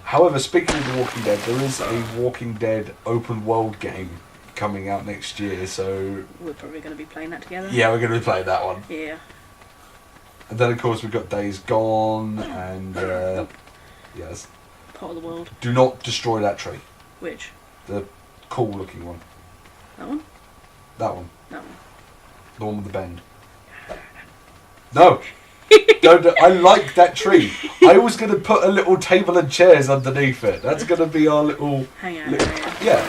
[SPEAKER 2] However, speaking of The Walking Dead, there is a Walking Dead open world game coming out next year, so...
[SPEAKER 1] We're probably going to be playing that together.
[SPEAKER 2] Yeah, we're going to be playing that one.
[SPEAKER 1] Yeah.
[SPEAKER 2] And then, of course, we've got Days Gone, and... yes.
[SPEAKER 1] Part of the world.
[SPEAKER 2] Do not destroy that tree.
[SPEAKER 1] Which?
[SPEAKER 2] The cool-looking one.
[SPEAKER 1] That one?
[SPEAKER 2] That one.
[SPEAKER 1] That one.
[SPEAKER 2] The one with the bend. No! Don't, I like that tree. I was going to put a little table and chairs underneath it. That's going to be our little...
[SPEAKER 1] Hang on.
[SPEAKER 2] Yeah.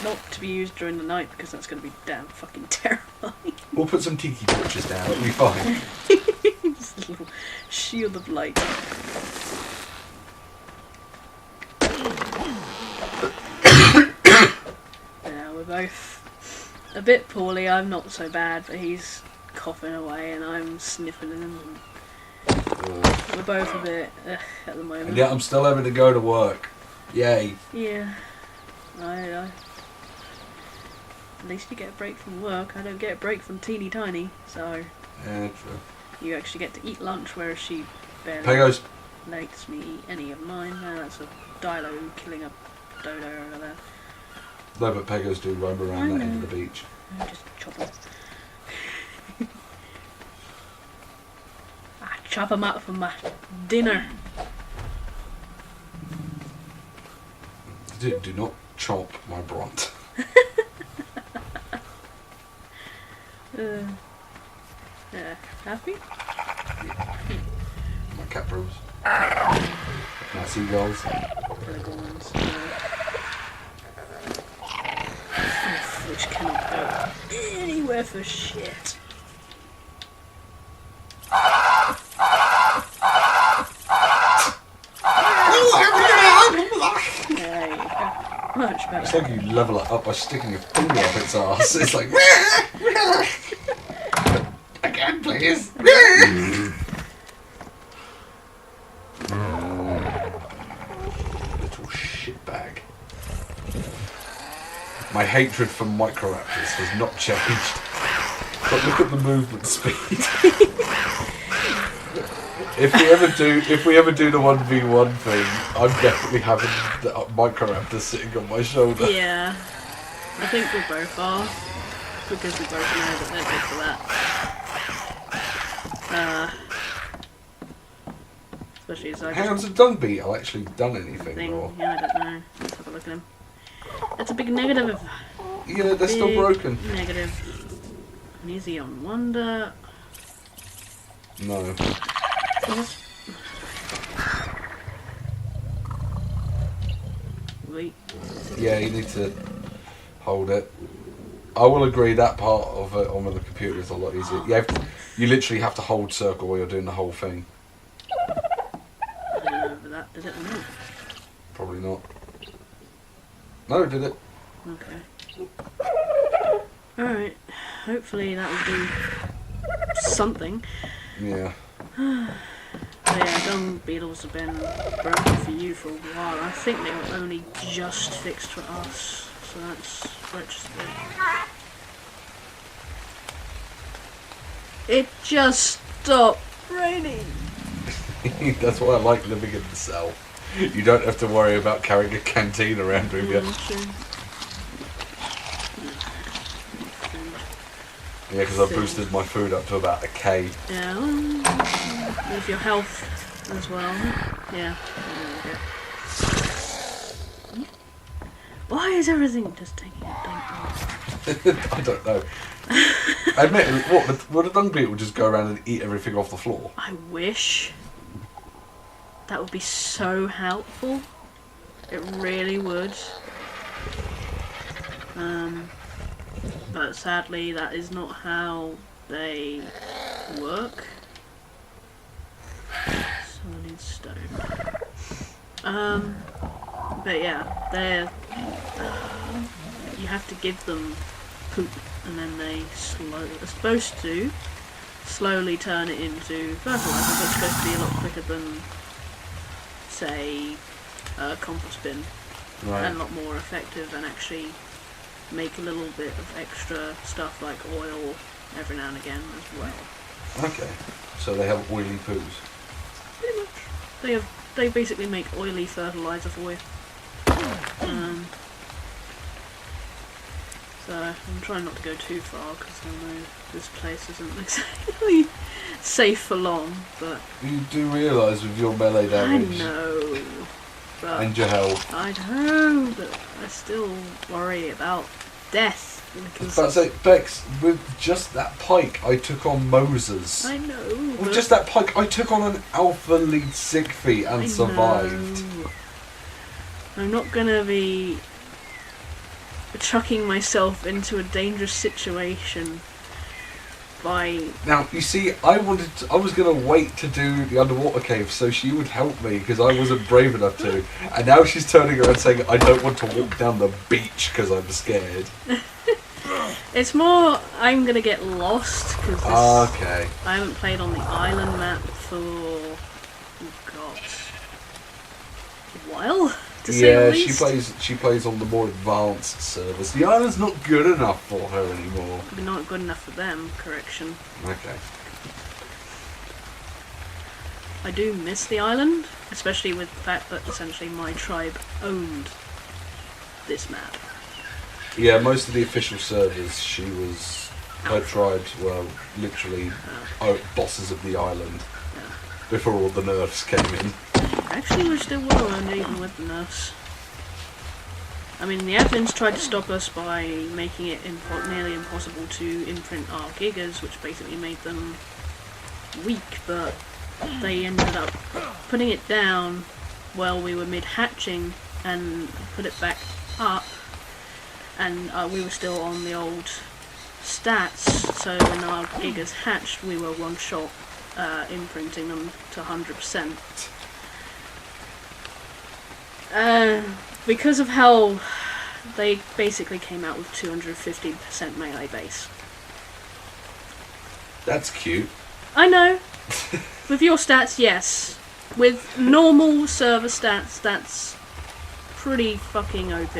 [SPEAKER 1] Not to be used during the night because that's going to be damn fucking terrifying.
[SPEAKER 2] We'll put some tiki torches down. It'll be fine.
[SPEAKER 1] Just a little shield of light. Yeah, we're both a bit poorly. I'm not so bad, but he's coughing away and I'm sniffing him. We're both a bit at the moment.
[SPEAKER 2] And yet I'm still having to go to work. Yay.
[SPEAKER 1] Yeah. At least you get a break from work. I don't get a break from teeny tiny, so...
[SPEAKER 2] Yeah, true.
[SPEAKER 1] You actually get to eat lunch, whereas she barely
[SPEAKER 2] Pegos.
[SPEAKER 1] lets me eat any of mine. That's a dilo killing a dodo over there.
[SPEAKER 2] No, but Pegos do roam around that end of the beach.
[SPEAKER 1] I just chop them. I chop them up for my dinner.
[SPEAKER 2] Do not chop my brunt.
[SPEAKER 1] Happy?
[SPEAKER 2] My cat bros. My seagulls.
[SPEAKER 1] Pelicans. Which cannot go anywhere for shit. There you go. Much better.
[SPEAKER 2] It's like you level it up by sticking your finger up its ass. It's like... Again, please. Little shitbag. My hatred for Microraptors has not changed. But look at the movement speed. If we ever do the 1v1 thing, I'm definitely having the Microraptor sitting on my shoulder.
[SPEAKER 1] Yeah. I think we both are. Because we both know that they're good for that. Especially as I
[SPEAKER 2] Has the dung beetle actually done anything?
[SPEAKER 1] thing.
[SPEAKER 2] Or?
[SPEAKER 1] Yeah, I don't know. Let's have a look at him. That's a big negative.
[SPEAKER 2] Yeah, they're still broken.
[SPEAKER 1] Negative. And is he on Wonder?
[SPEAKER 2] No.
[SPEAKER 1] Wait.
[SPEAKER 2] Yeah, you need to hold it. I will agree that part of it on the computer is a lot easier. You literally have to hold circle while you're doing the whole thing.
[SPEAKER 1] I don't know if that did it or not.
[SPEAKER 2] Probably not. No, it did it.
[SPEAKER 1] Okay. Alright. Hopefully that will do something.
[SPEAKER 2] Yeah.
[SPEAKER 1] But yeah, dung beetles have been broken for you for a while. I think they were only just fixed for us. So that's retrospect. It just stopped raining.
[SPEAKER 2] That's why I like living in the cell. You don't have to worry about carrying a canteen around with you.
[SPEAKER 1] True.
[SPEAKER 2] Yeah, because I boosted my food up to about 1K.
[SPEAKER 1] Yeah, well, with your health as well. Yeah. Why is everything just taking a dump?
[SPEAKER 2] I don't know. I admit, would a dung beetle just go around and eat everything off the floor?
[SPEAKER 1] I wish. That would be so helpful. It really would. But sadly, that is not how they work. So I need stone. But yeah, they're. You have to give them poop, and then they are supposed to slowly turn it into fertilizer, but it's supposed to be a lot quicker than, say, a compost bin,
[SPEAKER 2] Right.
[SPEAKER 1] and a lot more effective, and actually make a little bit of extra stuff like oil every now and again as well.
[SPEAKER 2] Okay. So they have oily poos.
[SPEAKER 1] Pretty much. They basically make oily fertilizer for you. So I'm trying not to go too far because I know this place isn't exactly safe for long. But
[SPEAKER 2] You do realise with your melee damage
[SPEAKER 1] I know. But
[SPEAKER 2] and your health.
[SPEAKER 1] I know, but I still worry about death. Because
[SPEAKER 2] But say, Becks, with just that pike, I took on Moses.
[SPEAKER 1] I know.
[SPEAKER 2] With just that pike, I took on an Alpha Lead Siegfried and survived.
[SPEAKER 1] I'm not gonna be chucking myself into a dangerous situation by...
[SPEAKER 2] Now, you see, I was going to wait to do the underwater cave so she would help me because I wasn't brave enough to. And now she's turning around saying, I don't want to walk down the beach because I'm scared.
[SPEAKER 1] It's more, I'm going to get lost because
[SPEAKER 2] okay.
[SPEAKER 1] I haven't played on the island map for, oh god, a while, to say the least.
[SPEAKER 2] she plays on the more advanced servers. The island's not good enough for her anymore.
[SPEAKER 1] Not good enough for them, correction.
[SPEAKER 2] Okay.
[SPEAKER 1] I do miss the island, especially with the fact that essentially my tribe owned this map.
[SPEAKER 2] Yeah, most of the official servers, her tribes were literally bosses of the island before all the nerfs came in.
[SPEAKER 1] Actually, we're still well owned even with the nerfs. I mean, the admins tried to stop us by making it nearly impossible to imprint our gigas, which basically made them weak, but they ended up putting it down while we were mid-hatching and put it back up, and we were still on the old stats, so when our gigas hatched we were one shot imprinting them to 100%. Because of how they basically came out with 250% melee base.
[SPEAKER 2] That's cute.
[SPEAKER 1] I know. With your stats, yes. With normal server stats, that's pretty fucking OP.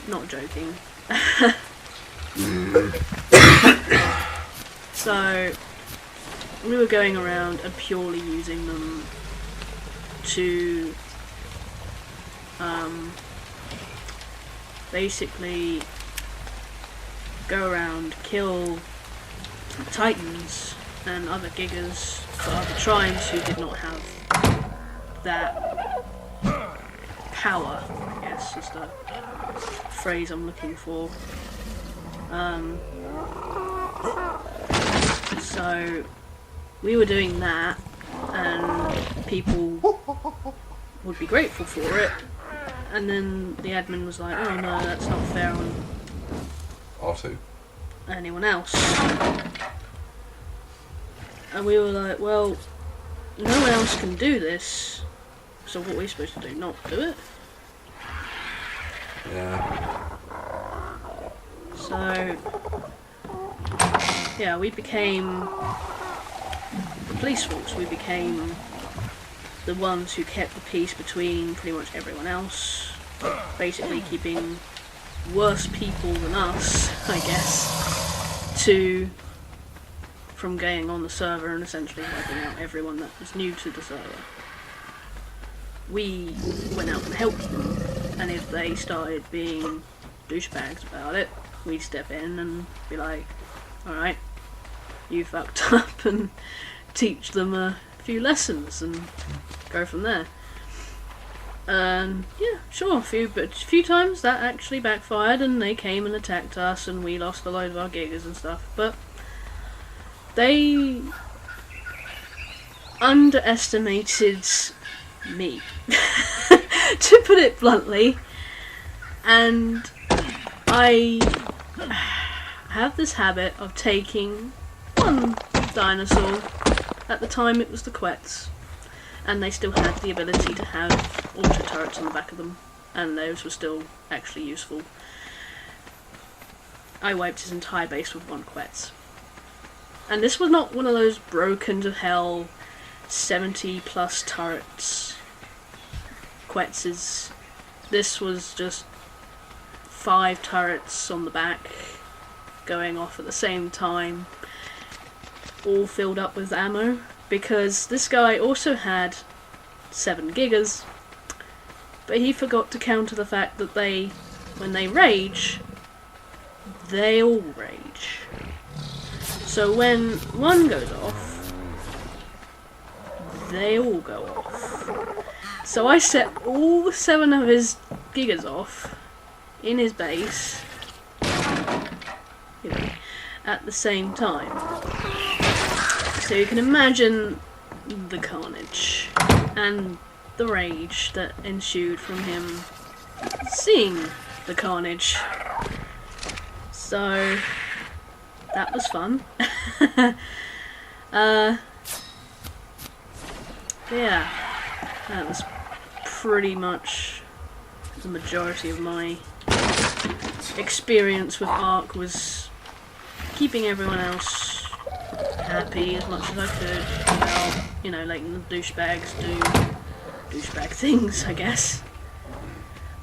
[SPEAKER 1] Not joking. So, we were going around and purely using them to basically go around, kill titans and other gigas for other tribes who did not have that power, I guess is the phrase I'm looking for. So we were doing that, and people would be grateful for it, and then the admin was like, oh no, that's not fair on
[SPEAKER 2] R2.
[SPEAKER 1] anyone else. And we were like, well, no one else can do this, so what are we supposed to do? Not do it?
[SPEAKER 2] Yeah.
[SPEAKER 1] So, yeah, we became the police force. We became the ones who kept the peace between pretty much everyone else, basically keeping worse people than us, I guess, from getting on the server and essentially wiping out everyone that was new to the server. We went out and helped them, and if they started being douchebags about it, we'd step in and be like, alright, you fucked up, and teach them a few lessons and go from there. And yeah, sure, a few times that actually backfired and they came and attacked us and we lost a load of our gigas and stuff, but they underestimated me, to put it bluntly, and I have this habit of taking one dinosaur. At the time it was the Quets, and they still had the ability to have auto turrets on the back of them, and those were still actually useful. I wiped his entire base with one Quets. And this was not one of those broken to hell 70 plus turrets Quetses. This was just 5 turrets on the back going off at the same time, all filled up with ammo, because this guy also had 7 gigas, but he forgot to counter the fact that when they rage, they all rage. So when one goes off, they all go off. So I set all 7 of his giggers off in his base, you know, at the same time. So you can imagine the carnage and the rage that ensued from him seeing the carnage. So that was fun. Yeah, that was pretty much the majority of my experience with Ark, was keeping everyone else happy as much as I could without, you know, letting the douchebags do douchebag things, I guess.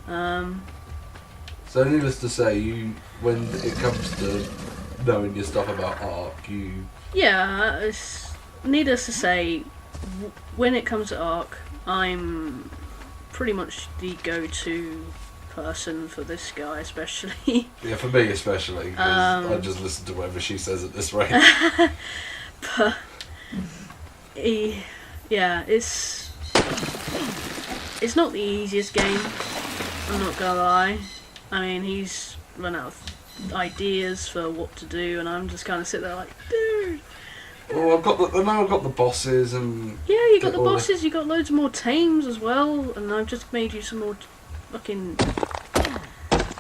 [SPEAKER 2] So needless to say, when it comes to knowing your stuff about Ark,
[SPEAKER 1] Yeah, needless to say, when it comes to Ark, I'm pretty much the go-to person for this guy, especially.
[SPEAKER 2] Yeah, for me especially, because I just listen to whatever she says at this rate.
[SPEAKER 1] But it's not the easiest game, I'm not gonna lie. I mean, he's run out of ideas for what to do, and I'm just kind of sitting there like, dude.
[SPEAKER 2] Well, I've got the bosses, and
[SPEAKER 1] yeah, you got the bosses. You got loads more tames as well, and I've just made you some more fucking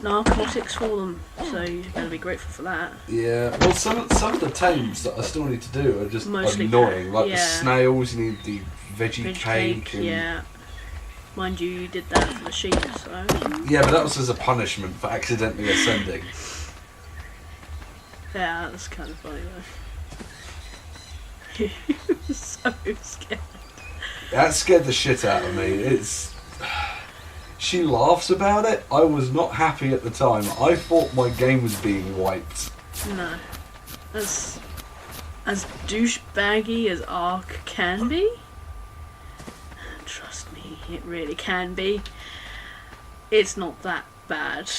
[SPEAKER 1] narcotics for them. So you better be grateful for that.
[SPEAKER 2] Yeah, well, some of the tames that I still need to do are just
[SPEAKER 1] Mostly
[SPEAKER 2] annoying. Like
[SPEAKER 1] yeah.
[SPEAKER 2] the snails, you need the veggie cake. And
[SPEAKER 1] yeah. Mind you did that for the sheep, so.
[SPEAKER 2] Yeah, but that was as a punishment for accidentally ascending.
[SPEAKER 1] Yeah, that was kind of funny though. He was so scared.
[SPEAKER 2] That scared the shit out of me. She laughs about it. I was not happy at the time. I thought my game was being wiped.
[SPEAKER 1] No. As douchebaggy as Ark can be, trust me, it really can be. It's not that bad.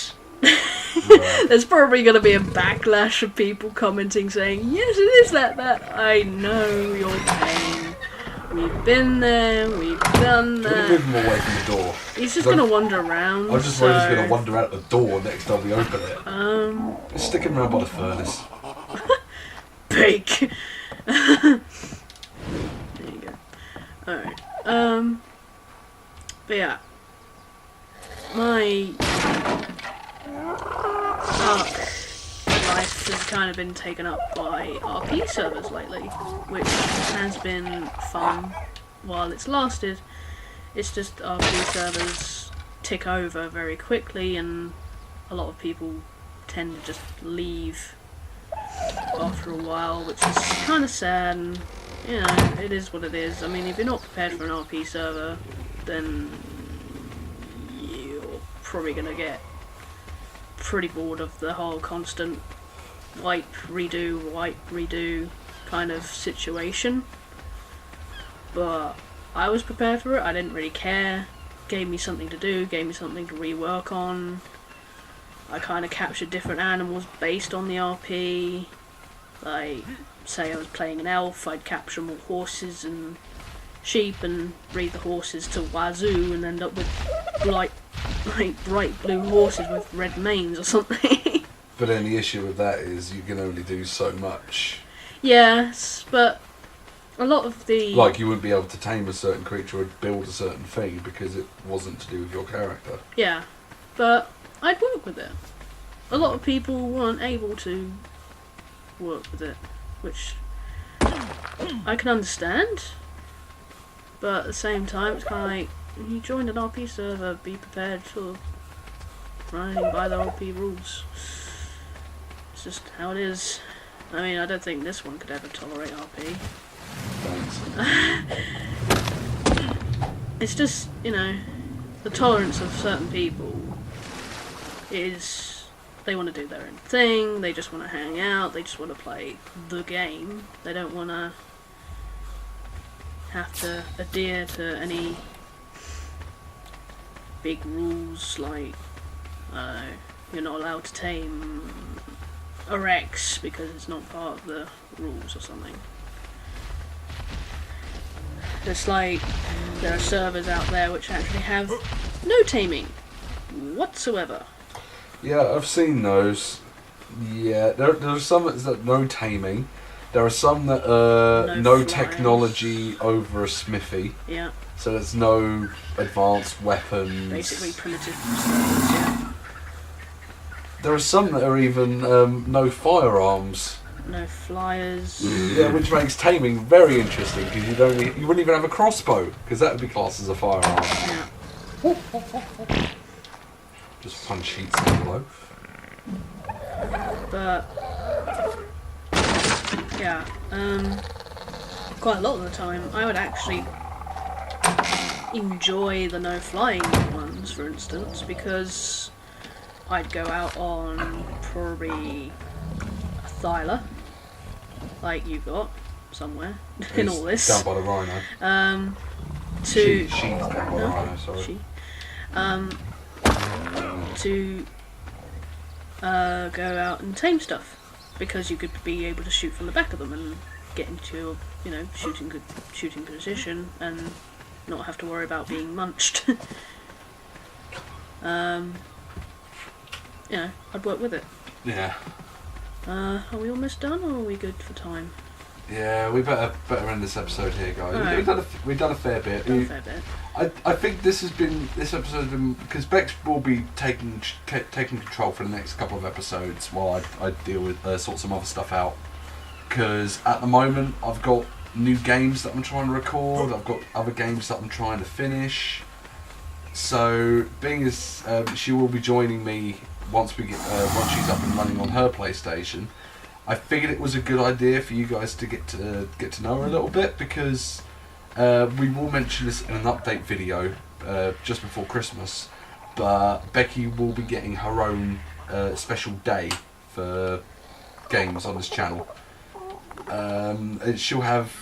[SPEAKER 1] Right. There's probably going to be a backlash of people commenting saying, yes, it is that. I know your pain. We've been there, we've done that.
[SPEAKER 2] Move him away from the door.
[SPEAKER 1] He's just going to wander around.
[SPEAKER 2] I'm just worried he's going to wander out the door next time we open it. Just stick him around by the furnace.
[SPEAKER 1] Bake. There you go. Alright. But yeah. My Ark life has kind of been taken up by RP servers lately, which has been fun while it's lasted. It's just RP servers tick over very quickly, and a lot of people tend to just leave after a while, which is kind of sad, and you know, it is what it is. I mean, if you're not prepared for an RP server, then you're probably going to get pretty bored of the whole constant wipe, redo kind of situation. But I was prepared for it. I didn't really care. Gave me something to do, gave me something to rework on. I kind of captured different animals based on the RP. Like, say I was playing an elf, I'd capture more horses and sheep and breed the horses to wazoo and end up with bright blue horses with red manes or something.
[SPEAKER 2] But then the issue with that is you can only do so much.
[SPEAKER 1] Yes, but a lot of the...
[SPEAKER 2] Like, you wouldn't be able to tame a certain creature or build a certain thing because it wasn't to do with your character.
[SPEAKER 1] Yeah, but I'd work with it. A lot of people weren't able to work with it, which I can understand. But at the same time, it's kind of like, you joined an RP server, be prepared for running by the RP rules. It's just how it is. I mean, I don't think this one could ever tolerate RP. It's just, you know, the tolerance of certain people is they want to do their own thing, they just want to hang out, they just want to play the game. They don't want to have to adhere to any big rules like you're not allowed to tame a Rex because it's not part of the rules or something. Just like there are servers out there which actually have no taming. whatsoever.
[SPEAKER 2] Yeah, I've seen those. Yeah, there are some that no taming. There are some that no
[SPEAKER 1] flyers.
[SPEAKER 2] technology over a smithy.
[SPEAKER 1] Yeah.
[SPEAKER 2] So there's no advanced weapons.
[SPEAKER 1] Basically primitive slaves, yeah.
[SPEAKER 2] There are some that are even no firearms.
[SPEAKER 1] No flyers.
[SPEAKER 2] Yeah, which makes taming very interesting because you wouldn't even have a crossbow because that would be classed as a firearm.
[SPEAKER 1] Yeah.
[SPEAKER 2] Just punch sheets below.
[SPEAKER 1] But yeah, quite a lot of the time I would actually enjoy the no flying ones, for instance, because I'd go out on probably a thyla, like you've got somewhere in all this.
[SPEAKER 2] Down by the rhino.
[SPEAKER 1] She's
[SPEAKER 2] down by the rhino, sorry.
[SPEAKER 1] She. To go out and tame stuff, because you could be able to shoot from the back of them and get into your, shooting position and not have to worry about being munched. I'd work with it.
[SPEAKER 2] Yeah.
[SPEAKER 1] Are we almost done, or are we good for time?
[SPEAKER 2] Yeah, we better end this episode here, guys.
[SPEAKER 1] Right.
[SPEAKER 2] We've done a fair bit.
[SPEAKER 1] Done a fair bit.
[SPEAKER 2] I think this episode has been because Becks will be taking control for the next couple of episodes while I deal with sort some other stuff out. Because at the moment I've got new games that I'm trying to record. I've got other games that I'm trying to finish. So being as she will be joining me once she's up and running on her PlayStation, I figured it was a good idea for you guys to get to know her a little bit, because we will mention this in an update video just before Christmas, but Becky will be getting her own special day for games on this channel. She'll have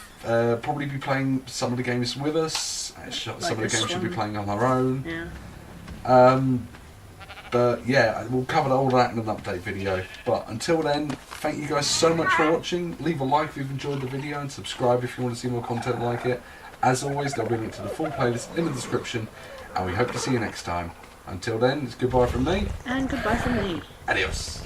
[SPEAKER 2] probably be playing some of the games with us. Some of the games she'll be playing on her own.
[SPEAKER 1] Yeah.
[SPEAKER 2] But yeah, we'll cover all that in an update video. But until then, thank you guys so much for watching. Leave a like if you've enjoyed the video and subscribe if you want to see more content like it. As always, there'll be a link to the full playlist in the description, and we hope to see you next time. Until then, it's goodbye from me.
[SPEAKER 1] And goodbye from me.
[SPEAKER 2] Adios.